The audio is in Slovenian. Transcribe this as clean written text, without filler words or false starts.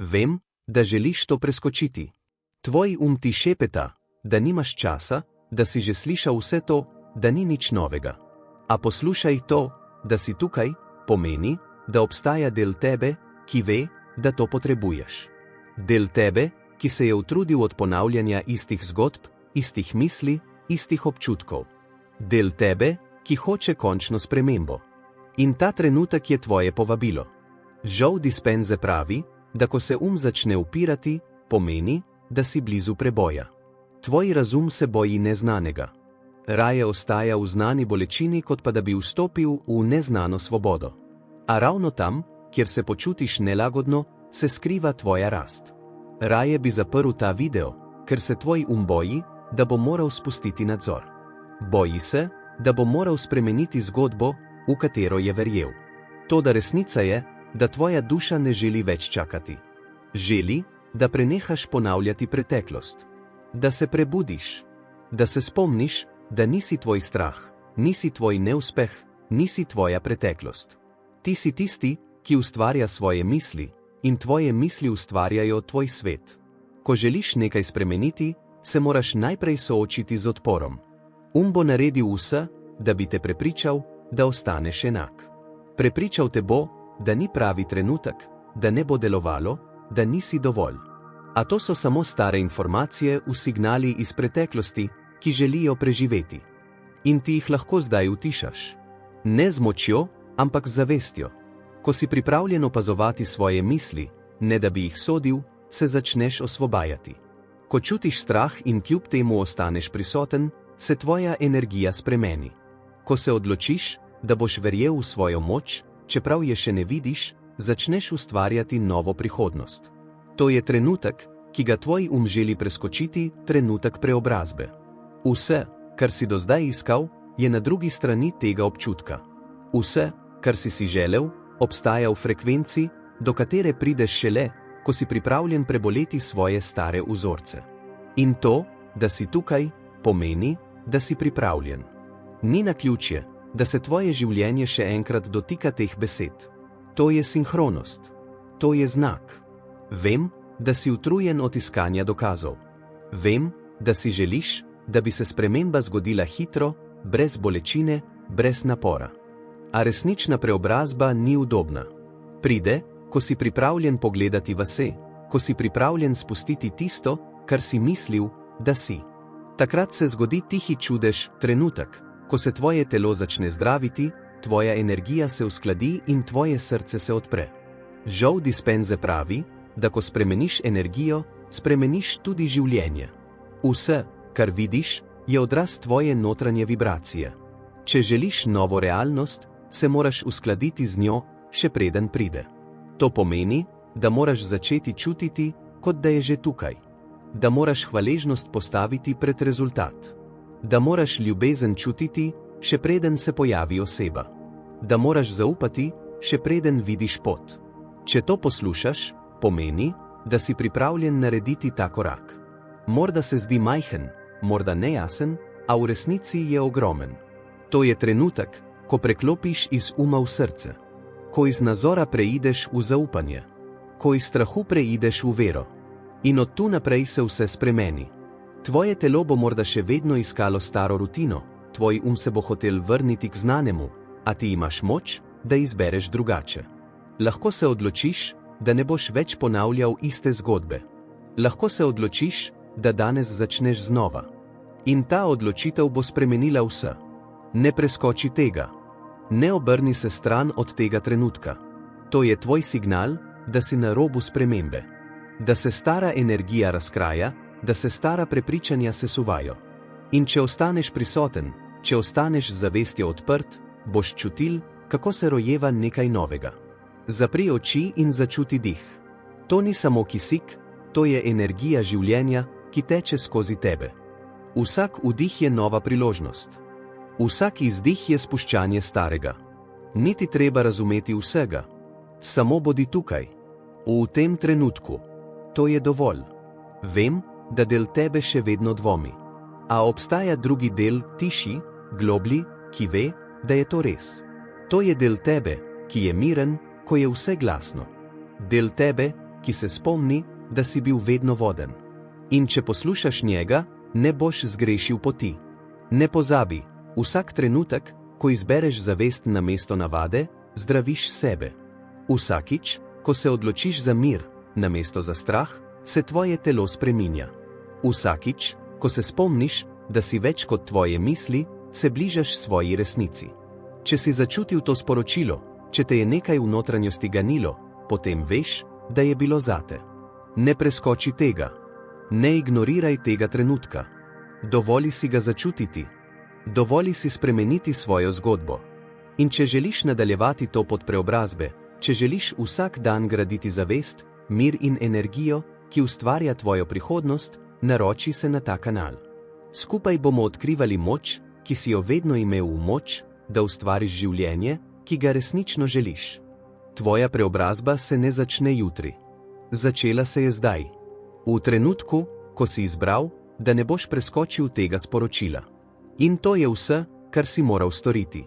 Vem, da želiš to preskočiti. Tvoj ti šepeta, da nimaš časa, da si že slišal vse to, da ni nič novega. A poslušaj to, da si tukaj, pomeni, da obstaja del tebe, ki ve, da to potrebuješ. Del tebe, ki se je utrudil od ponavljanja istih zgodb, istih misli, istih občutkov. Del tebe, ki hoče končno spremembo. In ta trenutek je tvoje povabilo. Joe Dispenza pravi, da ko se začne upirati, pomeni, da si blizu preboja. Tvoj razum se boji neznanega. Raje ostaja v znani bolečini, kot pa da bi vstopil v neznano svobodo. A ravno tam, kjer se počutiš nelagodno, se skriva tvoja rast. Raje bi zaprl ta video, ker se tvoj boji, da bo moral spustiti nadzor. Boji se, da bo moral spremeniti zgodbo, v katero je verjel. Toda resnica je, da tvoja duša ne želi več čakati. Želi, da prenehaš ponavljati preteklost. Da se prebudiš. Da se spomniš, da nisi tvoj strah, nisi tvoj neuspeh, nisi tvoja preteklost. Ti si tisti, ki ustvarja svoje misli, in tvoje misli ustvarjajo tvoj svet. Ko želiš nekaj spremeniti, se moraš najprej soočiti z odporom. Bo naredil vse, da bi te prepričal, da ostaneš enak. Prepričal te bo, da ni pravi trenutek, da ne bo delovalo, da nisi dovolj. A to so samo stare informacije v signali iz preteklosti, ki želijo preživeti. In ti jih lahko zdaj utišaš. Ne z močjo, ampak z zavestjo. Ko si pripravljen opazovati svoje misli, ne da bi jih sodil, se začneš osvobajati. Ko čutiš strah in kljub temu ostaneš prisoten, se tvoja energija spremeni. Ko se odločiš, da boš verjel v svojo moč, čeprav je še ne vidiš, začneš ustvarjati novo prihodnost. To je trenutek, ki ga tvoj želi preskočiti, trenutek preobrazbe. Vse, kar si do zdaj iskal, je na drugi strani tega občutka. Vse, kar si želel, obstaja v frekvenci, do katere prideš šele, ko si pripravljen preboleti svoje stare vzorce. In to, da si tukaj, pomeni, da si pripravljen. Ni naključje, da se tvoje življenje še enkrat dotika teh besed. To je sinhronost. To je znak. Vem, da si utrujen od iskanja dokazov. Vem, da si želiš, da bi se sprememba zgodila hitro, brez bolečine, brez napora. A resnična preobrazba ni udobna. Pride, ko si pripravljen pogledati vase, ko si pripravljen spustiti tisto, kar si mislil, da si. Takrat se zgodi tihi čudež, trenutek, ko se tvoje telo začne zdraviti, tvoja energija se uskladi in tvoje srce se odpre. Joe Dispenza pravi, da ko spremeniš energijo, spremeniš tudi življenje. Vse, kar vidiš, je odraz tvoje notranje vibracije. Če želiš novo realnost, se moraš uskladiti z njo, še preden pride. To pomeni, da moraš začeti čutiti, kot da je že tukaj. Da moraš hvaležnost postaviti pred rezultat. Da moraš ljubezen čutiti, še preden se pojavi oseba. Da moraš zaupati, še preden vidiš pot. Če to poslušaš, pomeni, da si pripravljen narediti ta korak. Morda se zdi majhen, morda nejasen, a v resnici je ogromen. To je trenutek, ko preklopiš iz uma v srce. Ko iz nazora preideš v zaupanje. Ko iz strahu preideš v vero. In od tu naprej se vse spremeni. Tvoje telo bo morda še vedno iskalo staro rutino, tvoj se bo hotel vrniti k znanemu, a ti imaš moč, da izbereš drugače. Lahko se odločiš, da ne boš več ponavljal iste zgodbe. Lahko se odločiš, da danes začneš znova. In ta odločitev bo spremenila vse. Ne preskoči tega. Ne obrni se stran od tega trenutka. To je tvoj signal, da si na robu spremembe. Da se stara energija razkraja, da se stara prepričanja sesuvajo. In če ostaneš prisoten, če ostaneš z zavestjo odprt, boš čutil, kako se rojeva nekaj novega. Zapri oči in začuti dih. To ni samo kisik, to je energija življenja, ki teče skozi tebe. Vsak vdih je nova priložnost. Vsak izdih je spuščanje starega. Niti treba razumeti vsega. Samo bodi tukaj. V tem trenutku. To je dovolj. Vem, da del tebe še vedno dvomi. A obstaja drugi del, tišji, globlji, ki ve, da je to res. To je del tebe, ki je miren, ko je vse glasno. Del tebe, ki se spomni, da si bil vedno voden. In če poslušaš njega, ne boš zgrešil poti. Ne pozabi, vsak trenutek, ko izbereš zavest namesto navade, zdraviš sebe. Vsakič, ko se odločiš za mir, namesto za strah, se tvoje telo spreminja. Vsakič, ko se spomniš, da si več kot tvoje misli, se bližaš svoji resnici. Če si začutil to sporočilo, če te je nekaj v notranjosti ganilo, potem veš, da je bilo zate. Ne preskoči tega. Ne ignoriraj tega trenutka. Dovoli si ga začutiti. Dovoli si spremeniti svojo zgodbo. In če želiš nadaljevati to pot preobrazbe, če želiš vsak dan graditi zavest, mir in energijo, ki ustvarja tvojo prihodnost, naroči se na ta kanal. Skupaj bomo odkrivali moč, ki si jo vedno imel v moč, da ustvariš življenje, ki ga resnično želiš. Tvoja preobrazba se ne začne jutri. Začela se je zdaj. V trenutku, ko si izbral, da ne boš preskočil tega sporočila. In to je vse, kar si moral storiti.